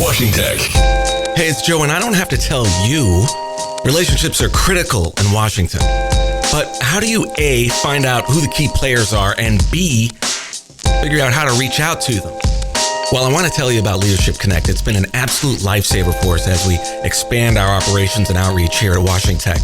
Washington. Hey, it's Joe, and I don't have to tell you, relationships are critical in Washington. But how do you, A, find out who the key players are, and B, figure out how to reach out to them? Well, I want to tell you about Leadership Connect. It's been an absolute lifesaver for us as we expand our operations and outreach here at Washington.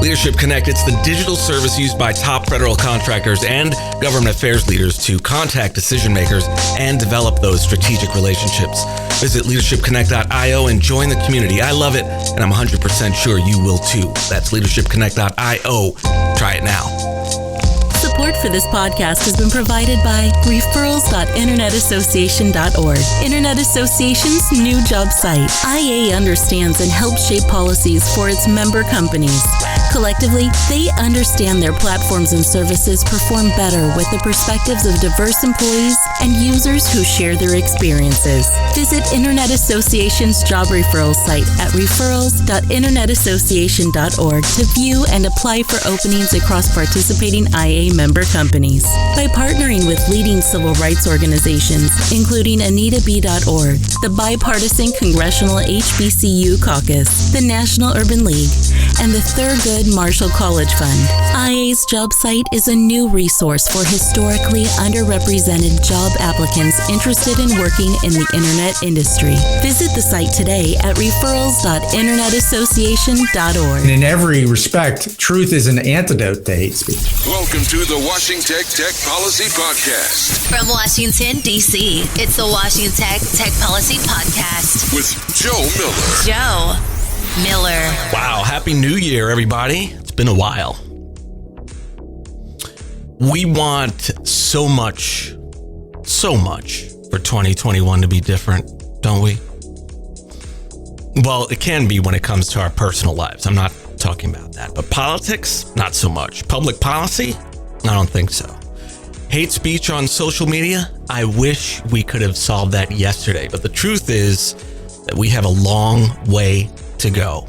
Leadership Connect, it's the digital service used by top federal contractors and government affairs leaders to contact decision makers and develop those strategic relationships. Visit leadershipconnect.io and join the community. I love it, and I'm 100% sure you will too. That's leadershipconnect.io. Try it now. Support for this podcast has been provided by referrals.internetassociation.org, Internet Association's new job site. IA understands and helps shape policies for its member companies. Collectively, they understand their platforms and services perform better with the perspectives of diverse employees and users who share their experiences. Visit Internet Association's job referral site at referrals.internetassociation.org to view and apply for openings across participating IA member companies. By partnering with leading civil rights organizations, including AnitaB.org, the Bipartisan Congressional HBCU Caucus, the National Urban League, and the Thurgood Marshall College Fund, IA's job site is a new resource for historically underrepresented job applicants interested in working in the internet industry. Visit the site today at referrals.internetassociation.org. And in every respect, truth is an antidote to hate speech. Welcome to the Washington Tech Policy Podcast. From Washington, D.C., it's the Washington Tech Policy Podcast. With Joe Miller. Joe Miller. Wow, Happy New Year, everybody. It's been a while. We want so much for 2021 to be different, don't we? Well, it can be when it comes to our personal lives. I'm not talking about that. But politics, not so much. Public policy, I don't think so. Hate speech on social media, I wish we could have solved that yesterday. But the truth is that we have a long way to go.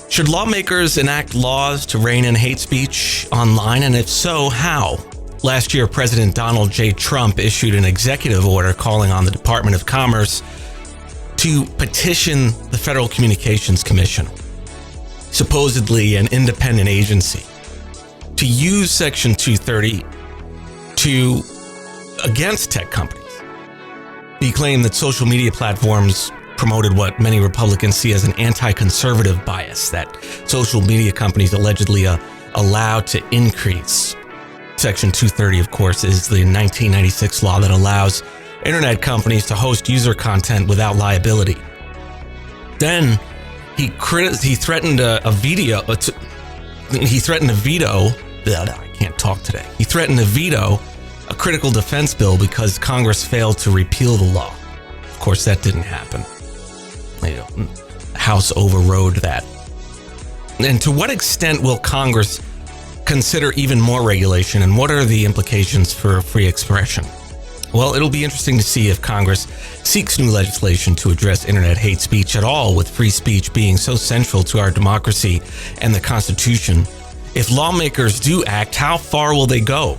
Should lawmakers enact laws to rein in hate speech online? And if so, how? Last year, President Donald J. Trump issued an executive order calling on the Department of Commerce to petition the Federal Communications Commission, supposedly an independent agency, to use Section 230 against tech companies. He claimed that social media platforms promoted what many Republicans see as an anti-conservative bias that social media companies allegedly allowed to increase. Section 230, of course, is the 1996 law that allows internet companies to host user content without liability. Then he threatened a veto. He threatened to veto a critical defense bill because Congress failed to repeal the law. Of course, that didn't happen. The House overrode that. And to what extent will Congress consider even more regulation, and what are the implications for free expression? Well, it'll be interesting to see if Congress seeks new legislation to address internet hate speech at all, with free speech being so central to our democracy and the Constitution. If lawmakers do act, how far will they go?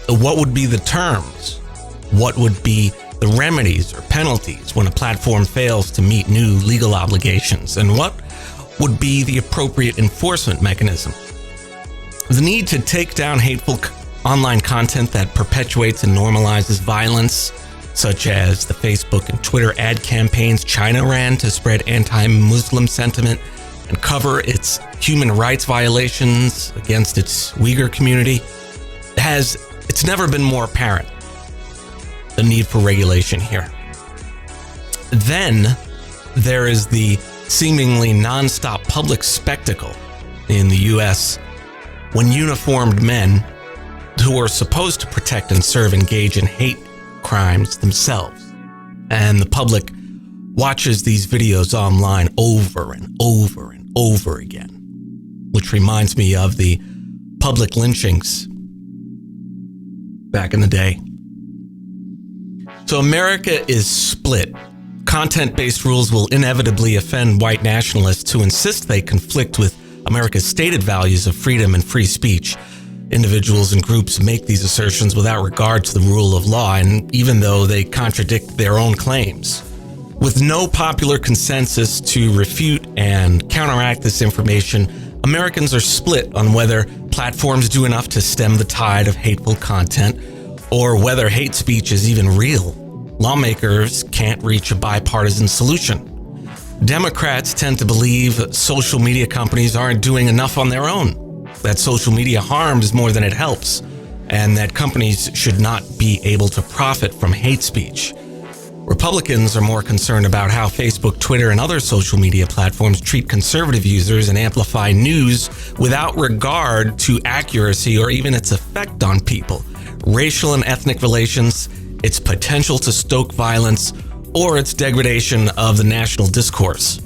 What would be the terms? What would be the remedies or penalties when a platform fails to meet new legal obligations? And what would be the appropriate enforcement mechanism? The need to take down hateful online content that perpetuates and normalizes violence, such as the Facebook and Twitter ad campaigns China ran to spread anti-Muslim sentiment and cover its human rights violations against its Uyghur community, it's never been more apparent, the need for regulation here. Then there is the seemingly nonstop public spectacle in the U.S. when uniformed men who are supposed to protect and serve engage in hate crimes themselves. And the public watches these videos online over and over and over again, which reminds me of the public lynchings back in the day. So America is split. Content-based rules will inevitably offend white nationalists who insist they conflict with America's stated values of freedom and free speech. Individuals and groups make these assertions without regard to the rule of law, and even though they contradict their own claims. With no popular consensus to refute and counteract this information, Americans are split on whether platforms do enough to stem the tide of hateful content or whether hate speech is even real. Lawmakers can't reach a bipartisan solution. Democrats tend to believe social media companies aren't doing enough on their own, that social media harms more than it helps, and that companies should not be able to profit from hate speech. Republicans are more concerned about how Facebook, Twitter, and other social media platforms treat conservative users and amplify news without regard to accuracy or even its effect on people, racial and ethnic relations, its potential to stoke violence, or its degradation of the national discourse.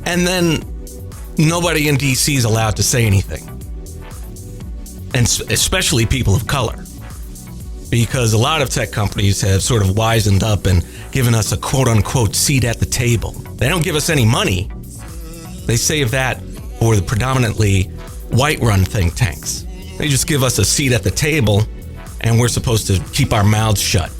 And then nobody in DC is allowed to say anything, and especially people of color, because a lot of tech companies have sort of wisened up and given us a quote-unquote seat at the table. They don't give us any money. They save that for the predominantly white-run think tanks. They just give us a seat at the table, and we're supposed to keep our mouths shut.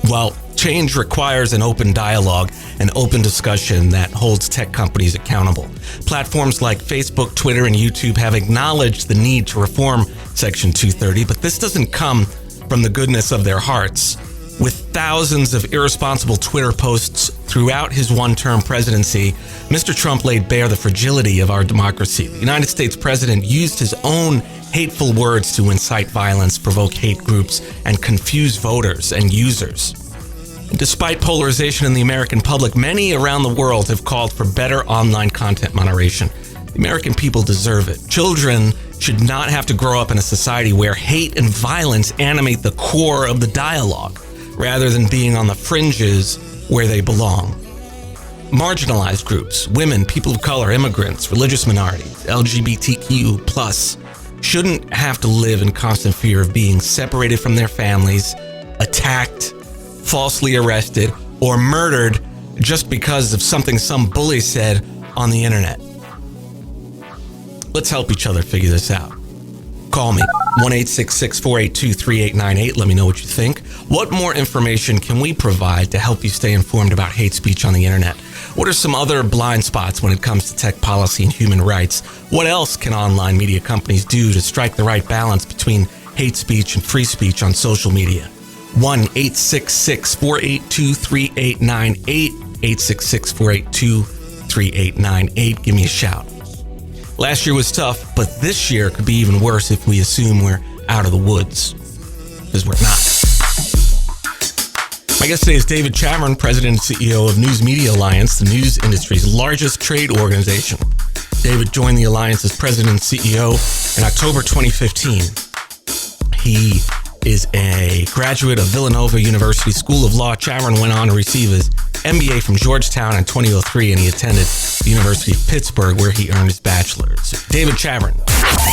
Well, change requires an open dialogue, an open discussion that holds tech companies accountable. Platforms like Facebook, Twitter, and YouTube have acknowledged the need to reform Section 230, but this doesn't come from the goodness of their hearts. With thousands of irresponsible Twitter posts throughout his one-term presidency, Mr. Trump laid bare the fragility of our democracy. The United States president used his own hateful words to incite violence, provoke hate groups, and confuse voters and users. Despite polarization in the American public, many around the world have called for better online content moderation. The American people deserve it. Children should not have to grow up in a society where hate and violence animate the core of the dialogue, rather than being on the fringes where they belong. Marginalized groups, women, people of color, immigrants, religious minorities, LGBTQ+, shouldn't have to live in constant fear of being separated from their families, attacked, falsely arrested, or murdered just because of something some bully said on the internet. Let's help each other figure this out. Call me, 1-866-482-3898. Let me know what you think. What more information can we provide to help you stay informed about hate speech on the internet? What are some other blind spots when it comes to tech policy and human rights? What else can online media companies do to strike the right balance between hate speech and free speech on social media? 1-866-482-3898, 866-482-3898. Give me a shout. Last year was tough, but this year could be even worse if we assume we're out of the woods, because we're not. My guest today is David Chavern, President and CEO of News Media Alliance, the news industry's largest trade organization. David joined the Alliance as President and CEO in October 2015. He is a graduate of Villanova University School of Law. Chavern went on to receive his MBA from Georgetown in 2003, and he attended the University of Pittsburgh, where he earned his bachelor's. David Chavern.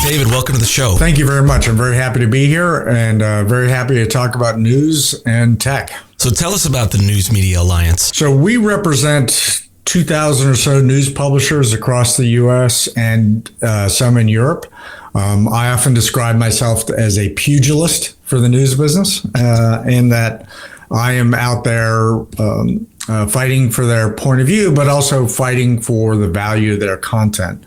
David, welcome to the show. Thank you very much. I'm very happy to be here and very happy to talk about news and tech. So tell us about the News Media Alliance. So we represent 2,000 or so news publishers across the U.S. and some in Europe. I often describe myself as a pugilist for the news business, in that I am out there fighting for their point of view, but also fighting for the value of their content.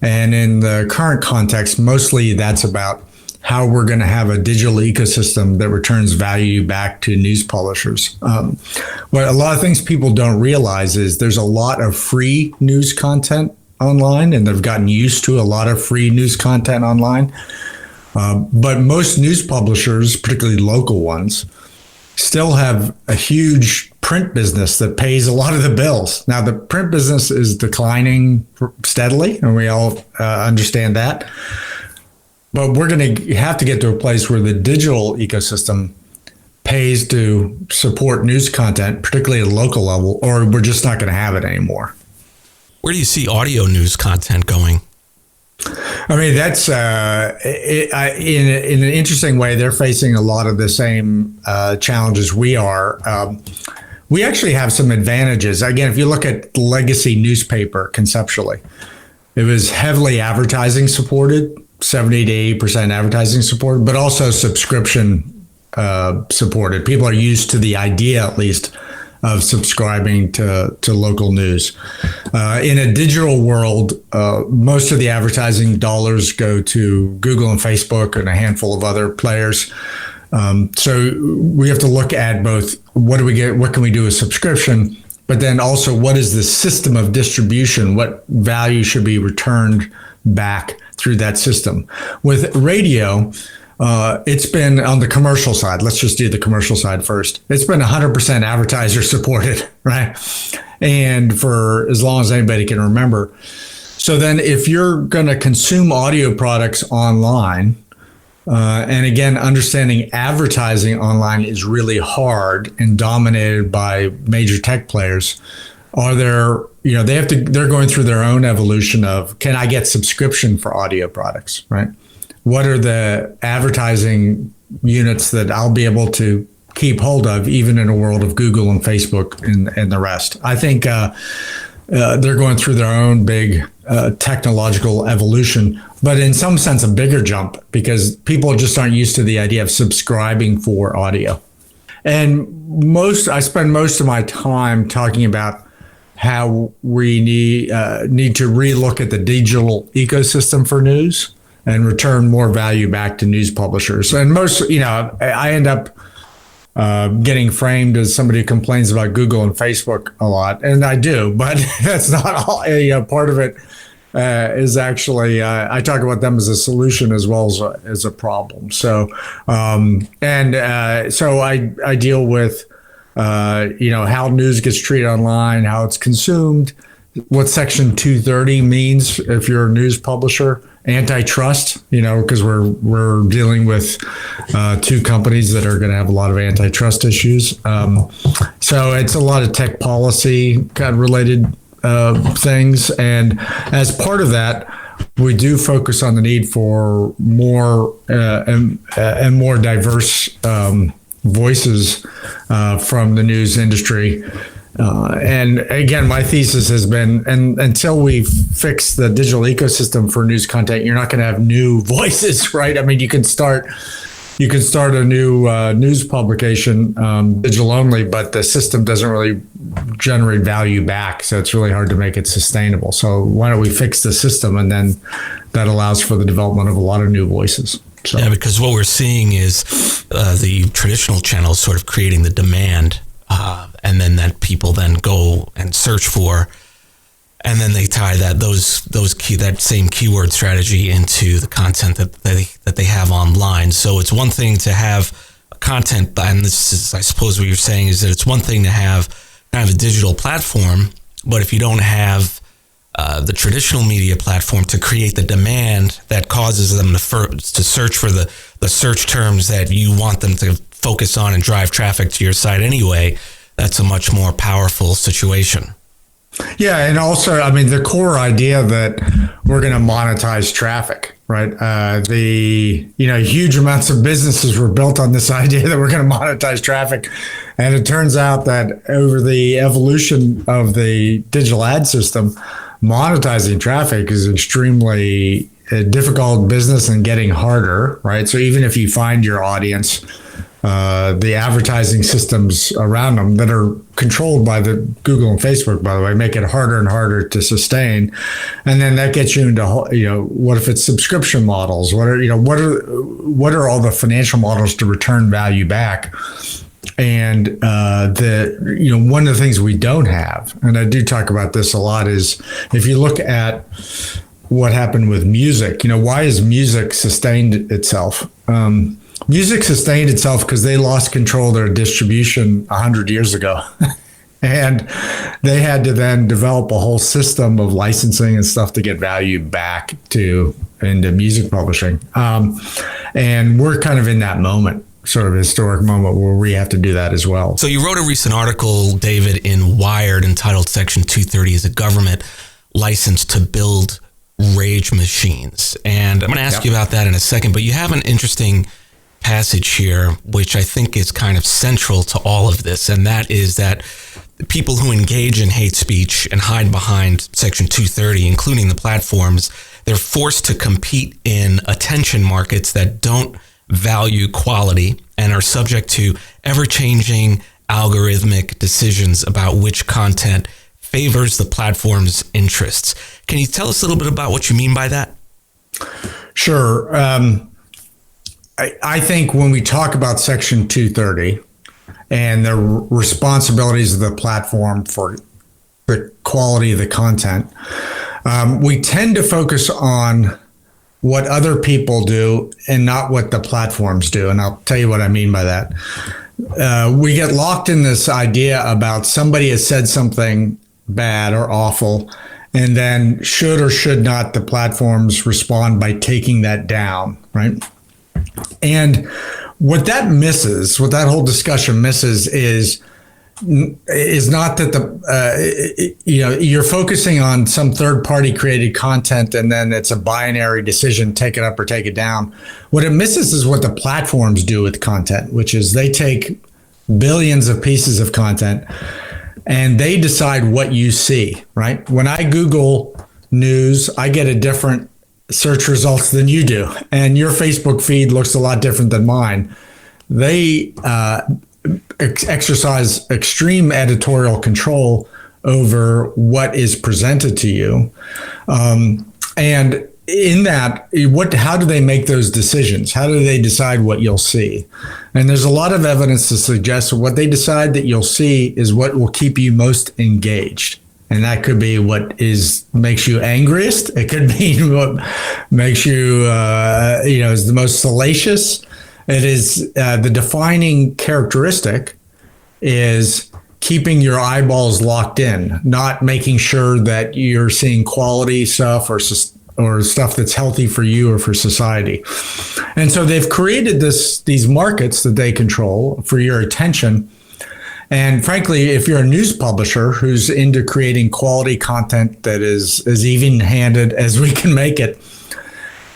And in the current context, mostly that's about how we're going to have a digital ecosystem that returns value back to news publishers. But a lot of things people don't realize is there's a lot of free news content online, and they've gotten used to a lot of free news content online. But most news publishers, particularly local ones, still have a huge print business that pays a lot of the bills. Now, the print business is declining steadily, and we all understand that. But we're going to have to get to a place where the digital ecosystem pays to support news content, particularly at a local level, or we're just not going to have it anymore. Where do you see audio news content going? I mean, that's in an interesting way. They're facing a lot of the same challenges we are. We actually have some advantages. Again, if you look at legacy newspaper conceptually, it was heavily advertising supported, 70 to 80% advertising supported, but also subscription supported. People are used to the idea, at least, of subscribing to local news. In a digital world, most of the advertising dollars go to Google and Facebook and a handful of other players. So we have to look at both what can we do with subscription, but then also what is the system of distribution? What value should be returned back through that system? With radio, it's been on the commercial side. Let's just do the commercial side first. It's been 100% advertiser supported, right? And for as long as anybody can remember. So then if you're going to consume audio products online, and again, understanding advertising online is really hard and dominated by major tech players. They're going through their own evolution of, can I get subscription for audio products, right? What are the advertising units that I'll be able to keep hold of, even in a world of Google and Facebook and the rest? I think they're going through their own big technological evolution, but in some sense, a bigger jump, because people just aren't used to the idea of subscribing for audio. And I spend most of my time talking about how we need to relook at the digital ecosystem for news and return more value back to news publishers. And I end up getting framed as somebody who complains about Google and Facebook a lot, and I do, but that's not all. Part of it is actually I talk about them as a solution as well as a problem. So so I deal with how news gets treated online, how it's consumed, what Section 230 means if you're a news publisher, antitrust, because we're dealing with two companies that are going to have a lot of antitrust issues. So it's a lot of tech policy kind of related things. And as part of that, we do focus on the need for more and more diverse voices from the news industry. And again, my thesis has been, and until we fix the digital ecosystem for news content, you're not going to have new voices, right? I mean, you can start a new news publication digital only, but the system doesn't really generate value back. So it's really hard to make it sustainable. So why don't we fix the system, and then that allows for the development of a lot of new voices. So. Yeah, because what we're seeing is the traditional channels sort of creating the demand, and then that people then go and search for, and then they tie that same keyword strategy into the content that they have online. So it's one thing to have content, and this is, I suppose, what you're saying is that it's one thing to have kind of a digital platform, but if you don't have the traditional media platform to create the demand that causes them to search for the search terms that you want them to focus on and drive traffic to your site anyway, that's a much more powerful situation. Yeah, and also, I mean, the core idea that we're going to monetize traffic, right? Huge amounts of businesses were built on this idea that we're going to monetize traffic. And it turns out that over the evolution of the digital ad system, monetizing traffic is extremely difficult business and getting harder, right? So even if you find your audience, the advertising systems around them that are controlled by the Google and Facebook, by the way, make it harder and harder to sustain. And then that gets you into, what if it's subscription models? What are all the financial models to return value back? And one of the things we don't have, and I do talk about this a lot, is if you look at what happened with music, why has music sustained itself? Music sustained itself because they lost control of their distribution 100 years ago. And they had to then develop a whole system of licensing and stuff to get value back into music publishing. And we're kind of in that moment, sort of historic moment, where we have to do that as well. So you wrote a recent article, David, in Wired entitled Section 230 is a government license to build rage machines. And I'm going to ask you about that in a second, but you have an interesting passage here, which I think is kind of central to all of this, and that is that the people who engage in hate speech and hide behind Section 230, including the platforms, they're forced to compete in attention markets that don't value quality and are subject to ever-changing algorithmic decisions about which content favors the platform's interests. Can you tell us a little bit about what you mean by that? Sure. I think when we talk about Section 230 and the responsibilities of the platform for the quality of the content, we tend to focus on what other people do and not what the platforms do. And I'll tell you what I mean by that. We get locked in this idea about somebody has said something bad or awful, and then should or should not the platforms respond by taking that down, right? And what that misses, what that whole discussion misses is not that you're focusing on some third party created content and then it's a binary decision, take it up or take it down. What it misses is what the platforms do with content, which is they take billions of pieces of content and they decide what you see, right? When I Google news, I get a different search results than you do. And your Facebook feed looks a lot different than mine. They exercise extreme editorial control over what is presented to you. And in that, how do they make those decisions? How do they decide what you'll see? And there's a lot of evidence to suggest what they decide that you'll see is what will keep you most engaged. And that could be what makes you angriest. It could be what makes you, is the most salacious. It is the defining characteristic is keeping your eyeballs locked in, not making sure that you're seeing quality stuff or stuff that's healthy for you or for society. And so they've created these markets that they control for your attention. And frankly, if you're a news publisher who's into creating quality content that is as even-handed as we can make it,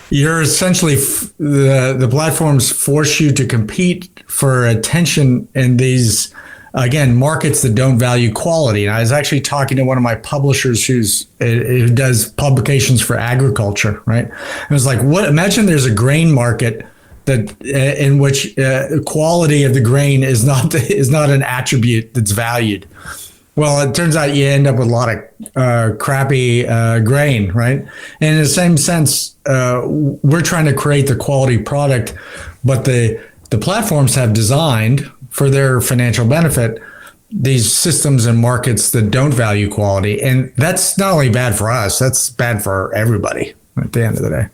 you're essentially the platforms force you to compete for attention in these, again, markets that don't value quality. And I was actually talking to one of my publishers who does publications for agriculture, right? And I was like, imagine there's a grain market that in which quality of the grain is not an attribute that's valued. Well, it turns out you end up with a lot of crappy grain, right? And in the same sense, we're trying to create the quality product, but the platforms have designed for their financial benefit these systems and markets that don't value quality. And that's not only bad for us, that's bad for everybody at the end of the day.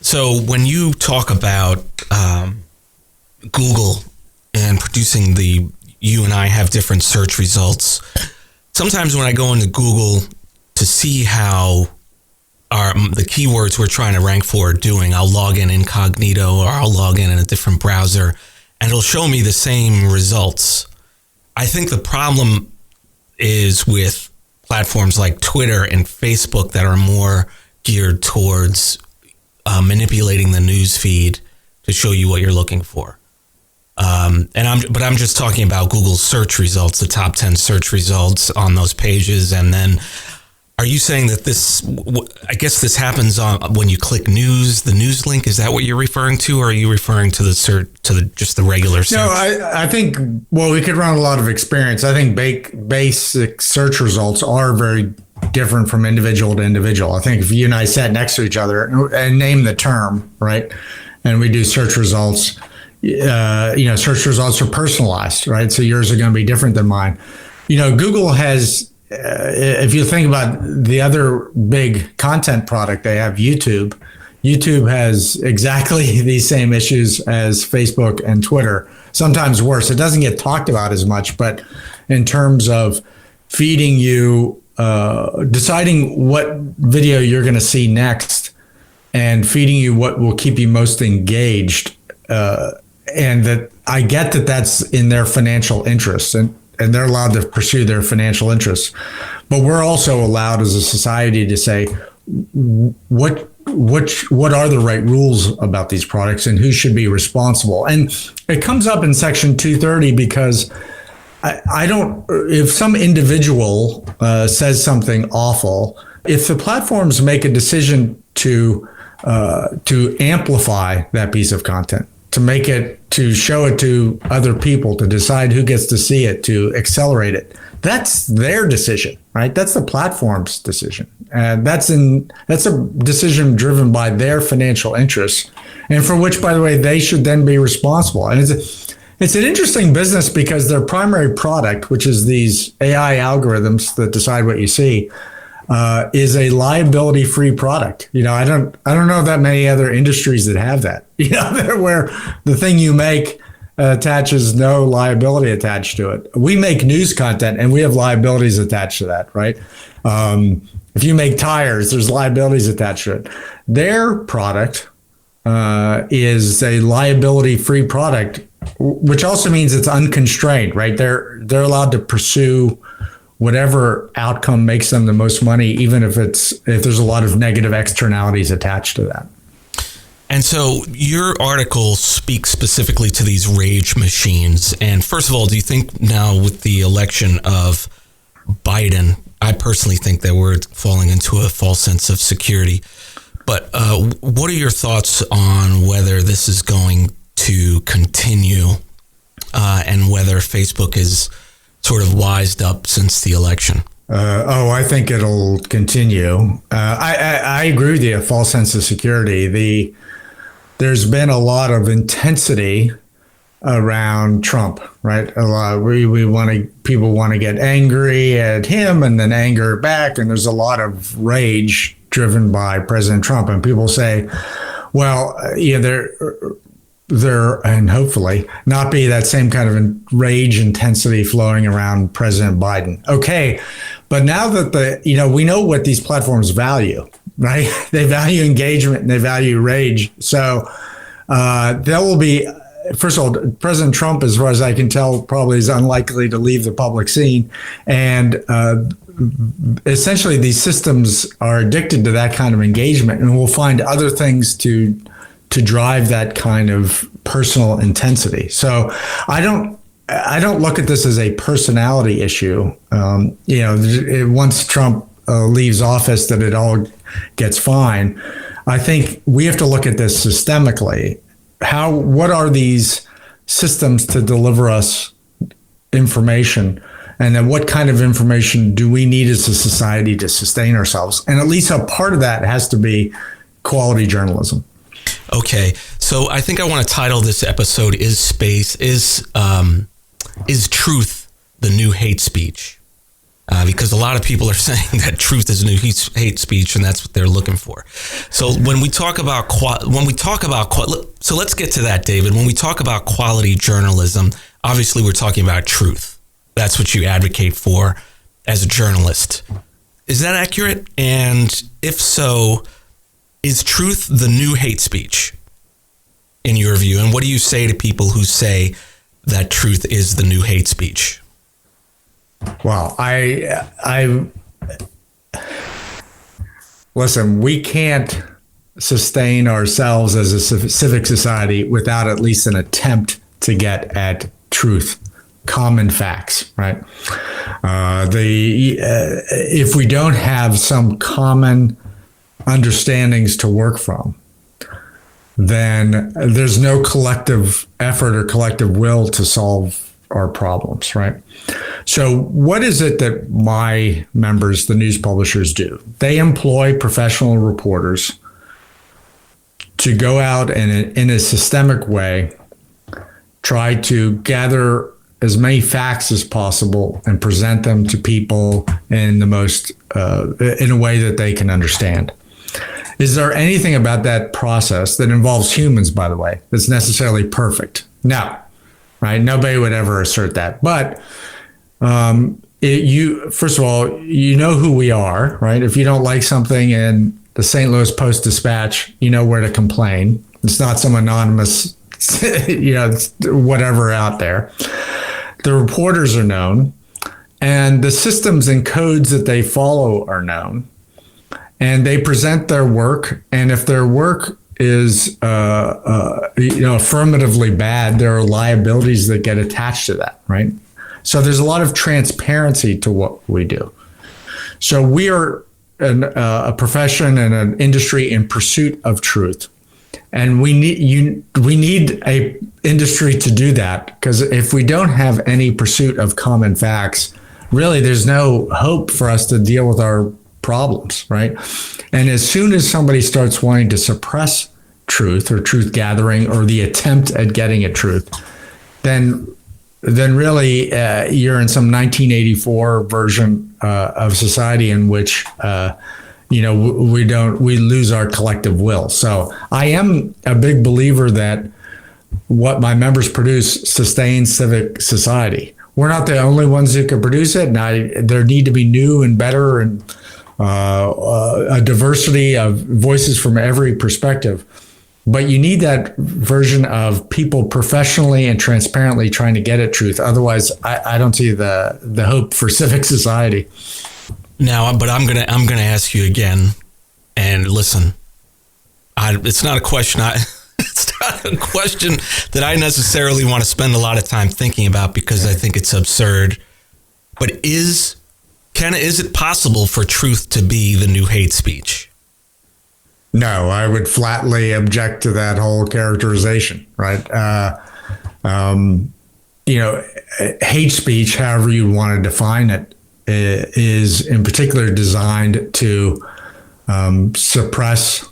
So when you talk about Google and producing you and I have different search results, sometimes when I go into Google to see how the keywords we're trying to rank for are doing, I'll log in incognito or I'll log in a different browser and it'll show me the same results. I think the problem is with platforms like Twitter and Facebook that are more geared towards manipulating the news feed to show you what you're looking for. But I'm just talking about Google's search results, the top 10 search results on those pages. And then are you saying that I guess this happens when you click news, the news link? Is that what you're referring to? Or are you referring to just the regular search? No, I think, we could run a lot of experience. I think basic search results are very different from individual to individual. I think if you and I sat next to each other and name the term, right, and we do search results, search results are personalized, right? So yours are going to be different than mine. Google has, if you think about the other big content product they have, YouTube. YouTube has exactly these same issues as Facebook and Twitter, sometimes worse. It doesn't get talked about as much, but in terms of feeding you, deciding what video you're going to see next and feeding you what will keep you most engaged. And that I get that that's in their financial interests and they're allowed to pursue their financial interests. But we're also allowed as a society to say, what are the right rules about these products and who should be responsible? And it comes up in Section 230 because if some individual says something awful, if the platforms make a decision to amplify that piece of content, to make it to show it to other people, to decide who gets to see it, to accelerate it. That's their decision, right? That's the platform's decision. And that's a decision driven by their financial interests, and for which, by the way, they should then be responsible. And it's an interesting business because their primary product, which is these AI algorithms that decide what you see, is a liability-free product. I don't know that many other industries that have that. Where the thing you make attaches no liability attached to it. We make news content and we have liabilities attached to that, right? If you make tires, there's liabilities attached to it. Their product is a liability-free product, which also means it's unconstrained, right? They're allowed to pursue whatever outcome makes them the most money, even if there's a lot of negative externalities attached to that. And so your article speaks specifically to these rage machines. And first of all, do you think now with the election of Biden, I personally think that we're falling into a false sense of security. But what are your thoughts on whether this is going to continue and whether Facebook is sort of wised up since the election? I think it'll continue. I agree with you, a false sense of security. There's been a lot of intensity around Trump, right? A lot. People want to get angry at him and then anger back, and there's a lot of rage driven by President Trump. And people say, well, there and hopefully not be that same kind of rage intensity flowing around President Biden. Okay, but now that we know what these platforms value, right? They value engagement and they value rage. So there will be, first of all, President Trump, as far as I can tell, probably is unlikely to leave the public scene. And essentially, these systems are addicted to that kind of engagement, and will find other things to drive that kind of personal intensity. So I don't look at this as a personality issue. Once Trump leaves office, that it all gets fine. I think we have to look at this systemically. What are these systems to deliver us information? And then what kind of information do we need as a society to sustain ourselves? And at least a part of that has to be quality journalism. Okay, so I think I want to title this episode Is Truth the New Hate Speech? Because a lot of people are saying that truth is new hate speech, and that's what they're looking for. So when we talk about so let's get to that, David. When we talk about quality journalism, obviously we're talking about truth. That's what you advocate for as a journalist. Is that accurate? And if so, is truth the new hate speech in your view? And what do you say to people who say that truth is the new hate speech? Well, I listen, we can't sustain ourselves as a civic society without at least an attempt to get at truth, common facts, right? If we don't have some common understandings to work from, then there's no collective effort or collective will to solve our problems, right? So what is it that my members, the news publishers, do? They employ professional reporters to go out and in a systemic way, try to gather as many facts as possible and present them to people in the most, in a way that they can understand. Is there anything about that process that involves humans, by the way, that's necessarily perfect? No, right? Nobody would ever assert that. But first of all, you know who we are, right? If you don't like something in the St. Louis Post-Dispatch, you know where to complain. It's not some anonymous, whatever out there. The reporters are known, and the systems and codes that they follow are known. And they present their work, and if their work is affirmatively bad, there are liabilities that get attached to that, right? So there's a lot of transparency to what we do. So we are a profession and an industry in pursuit of truth. And we need a industry to do that, because if we don't have any pursuit of common facts, really there's no hope for us to deal with our problems, right? And as soon as somebody starts wanting to suppress truth or truth gathering or the attempt at getting at truth, then really you're in some 1984 version of society in which we lose our collective will. So I am a big believer that what my members produce sustains civic society. We're not the only ones who can produce it. And there need to be new and better and a diversity of voices from every perspective. But you need that version of people professionally and transparently trying to get at truth. Otherwise, I don't see the hope for civic society. Now, but I'm gonna ask you again, and listen, it's not a question. It's not a question that I necessarily want to spend a lot of time thinking about, because I think it's absurd. But is it possible for truth to be the new hate speech? No, I would flatly object to that whole characterization, right? Hate speech, however you want to define it, is in particular designed to suppress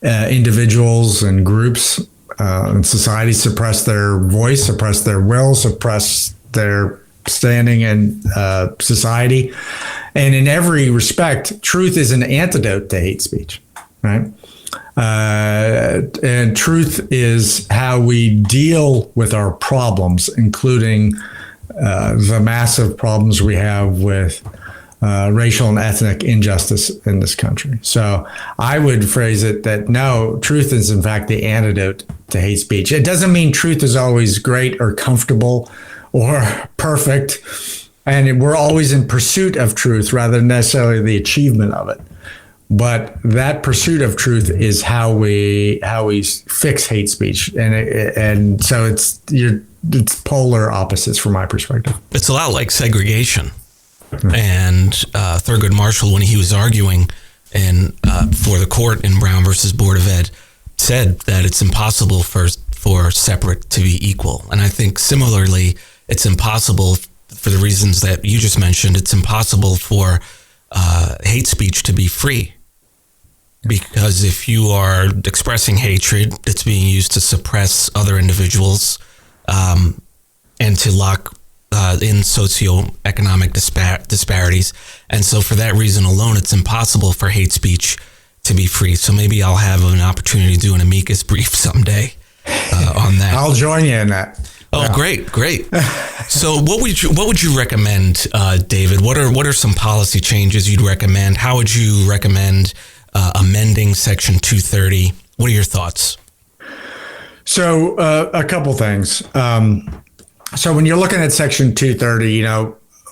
individuals and groups in society, suppress their voice, suppress their will, suppress their standing in society. And in every respect, truth is an antidote to hate speech. Right. And truth is how we deal with our problems, including the massive problems we have with racial and ethnic injustice in this country. So I would phrase it that no, truth is in fact the antidote to hate speech. It doesn't mean truth is always great or comfortable or perfect, and we're always in pursuit of truth rather than necessarily the achievement of it. But that pursuit of truth is how we fix hate speech, and so it's polar opposites from my perspective. It's a lot like segregation. And Thurgood Marshall, when he was arguing for the court in Brown versus Board of Ed, said that it's impossible for separate to be equal. And I think similarly, it's impossible for the reasons that you just mentioned. It's impossible for hate speech to be free. Because if you are expressing hatred, it's being used to suppress other individuals and to lock in socioeconomic disparities. And so for that reason alone, it's impossible for hate speech to be free. So maybe I'll have an opportunity to do an amicus brief someday on that. I'll join you in that. Oh, yeah. Great. So what would you recommend, David? What are some policy changes you'd recommend? How would you recommend amending Section 230? What are your thoughts? So a couple things. So when you're looking at Section 230,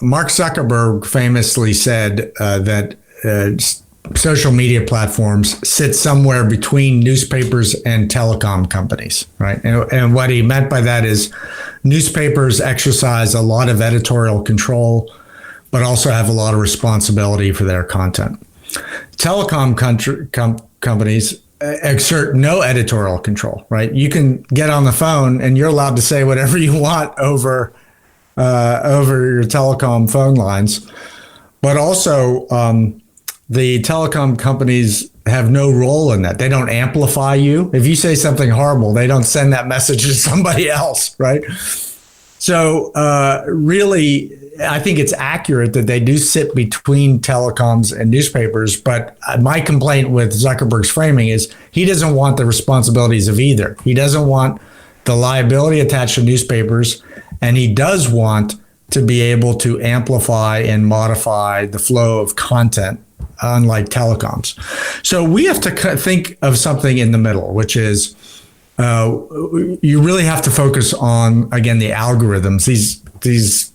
Mark Zuckerberg famously said that social media platforms sit somewhere between newspapers and telecom companies, right? And what he meant by that is newspapers exercise a lot of editorial control, but also have a lot of responsibility for their content. Telecom companies exert no editorial control, right? You can get on the phone and you're allowed to say whatever you want over your telecom phone lines. But also, the telecom companies have no role in that. They don't amplify you. If you say something horrible, they don't send that message to somebody else, right? So really, I think it's accurate that they do sit between telecoms and newspapers. But my complaint with Zuckerberg's framing is he doesn't want the responsibilities of either. He doesn't want the liability attached to newspapers, and he does want to be able to amplify and modify the flow of content, unlike telecoms. So we have to think of something in the middle, which is you really have to focus on, again, the algorithms,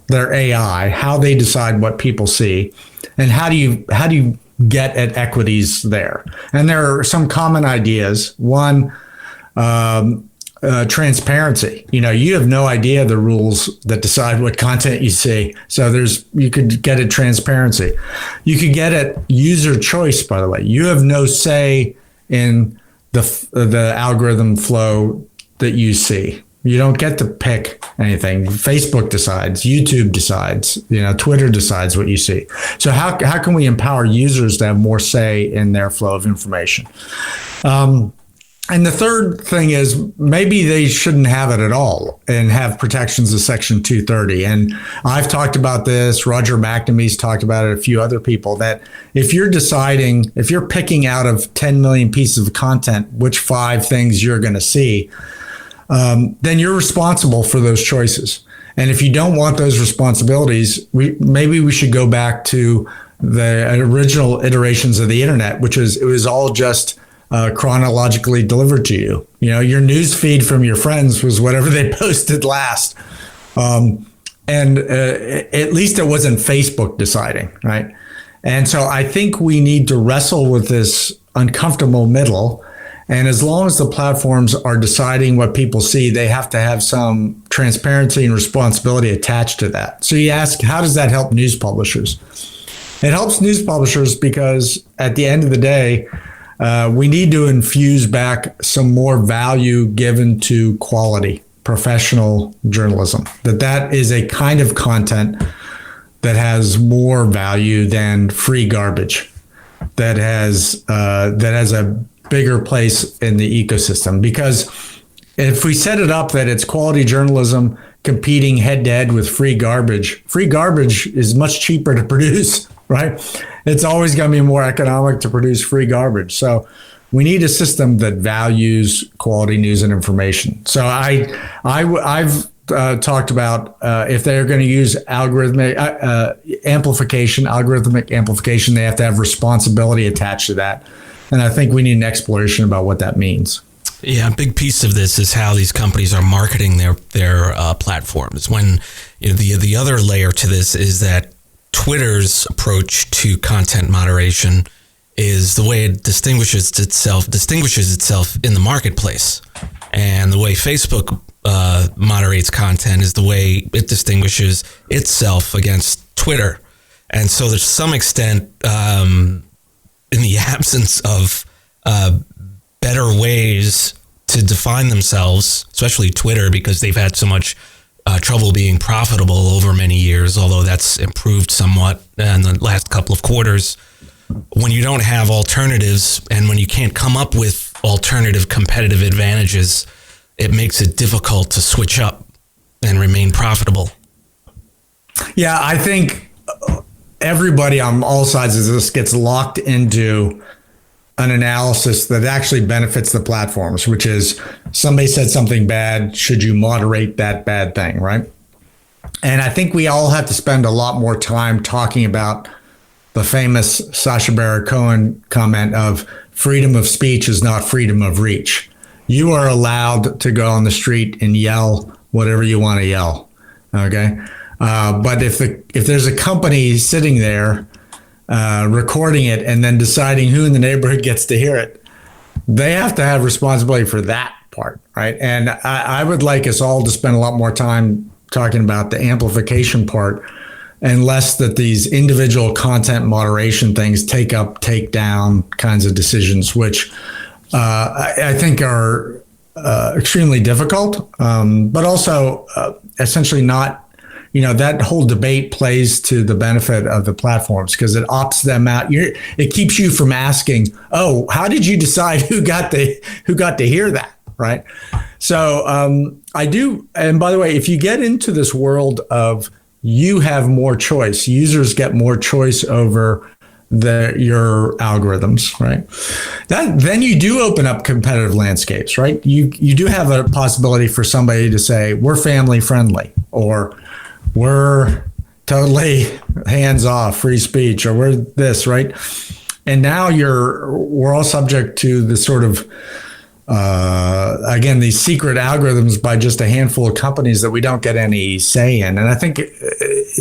their AI, how they decide what people see, and how do you get at equities there. And there are some common ideas. One, transparency. You have no idea the rules that decide what content you see. So you could get at transparency. You could get at user choice, by the way. You have no say in the algorithm flow that you see. You don't get to pick anything. Facebook decides, YouTube decides, Twitter decides what you see. So how can we empower users to have more say in their flow of information? And the third thing is maybe they shouldn't have it at all and have protections of Section 230. And I've talked about this. Roger McNamee's talked about it. A few other people, that if you're picking out of 10 million pieces of content, which 5 things you're going to see, then you're responsible for those choices. And if you don't want those responsibilities, maybe we should go back to the original iterations of the internet, which is it was all just chronologically delivered to you. Your news feed from your friends was whatever they posted last. And at least it wasn't Facebook deciding, right? And so I think we need to wrestle with this uncomfortable middle. And as long as the platforms are deciding what people see, they have to have some transparency and responsibility attached to that. So you ask, how does that help news publishers? It helps news publishers because at the end of the day, we need to infuse back some more value given to quality, professional journalism. That is a kind of content that has more value than free garbage, that has a bigger place in the ecosystem. Because if we set it up that it's quality journalism competing head to head with free garbage is much cheaper to produce, right? It's always going to be more economic to produce free garbage. So we need a system that values quality news and information. So I've talked about if they're going to use algorithmic amplification, they have to have responsibility attached to that. And I think we need an exploration about what that means. Yeah, a big piece of this is how these companies are marketing their platforms. When the other layer to this is that Twitter's approach to content moderation is the way it distinguishes itself in the marketplace. And the way Facebook moderates content is the way it distinguishes itself against Twitter. And so there's some extent, in the absence of better ways to define themselves, especially Twitter, because they've had so much trouble being profitable over many years, although that's improved somewhat in the last couple of quarters. When you don't have alternatives and when you can't come up with alternative competitive advantages, it makes it difficult to switch up and remain profitable. Yeah, I think everybody on all sides of this gets locked into an analysis that actually benefits the platforms, which is somebody said something bad. Should you moderate that bad thing, right? And I think we all have to spend a lot more time talking about the famous Sacha Baron Cohen comment of freedom of speech is not freedom of reach. You are allowed to go on the street and yell whatever you want to yell, okay? But if there's a company sitting there recording it and then deciding who in the neighborhood gets to hear it, they have to have responsibility for that part, right? And I would like us all to spend a lot more time talking about the amplification part, and less that these individual content moderation things take up, take down kinds of decisions, which I think are extremely difficult, but also essentially not. That whole debate plays to the benefit of the platforms because it opts them out. It keeps you from asking, "Oh, how did you decide who got to hear that?" Right. So I do. And by the way, if you get into this world of you have more choice, users get more choice over your algorithms, right? Then you do open up competitive landscapes, right? You do have a possibility for somebody to say we're family friendly, or we're totally hands off, free speech, or we're this, right? And now we're all subject to the sort of again, these secret algorithms by just a handful of companies that we don't get any say in. And I think,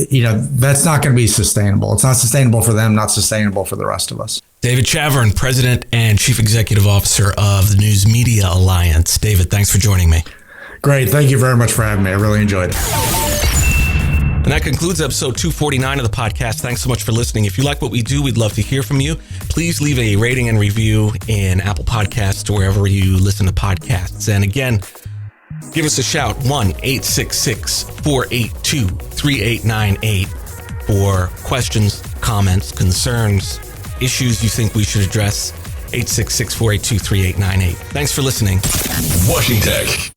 that's not going to be sustainable. It's not sustainable for them, not sustainable for the rest of us. David Chavern, President and Chief Executive Officer of the News Media Alliance. David, thanks for joining me. Great. Thank you very much for having me. I really enjoyed it. And that concludes episode 249 of the podcast. Thanks so much for listening. If you like what we do, we'd love to hear from you. Please leave a rating and review in Apple Podcasts or wherever you listen to podcasts. And again, give us a shout, 1-866-482-3898 for questions, comments, concerns, issues you think we should address. 866-482-3898. Thanks for listening. Washington Tech.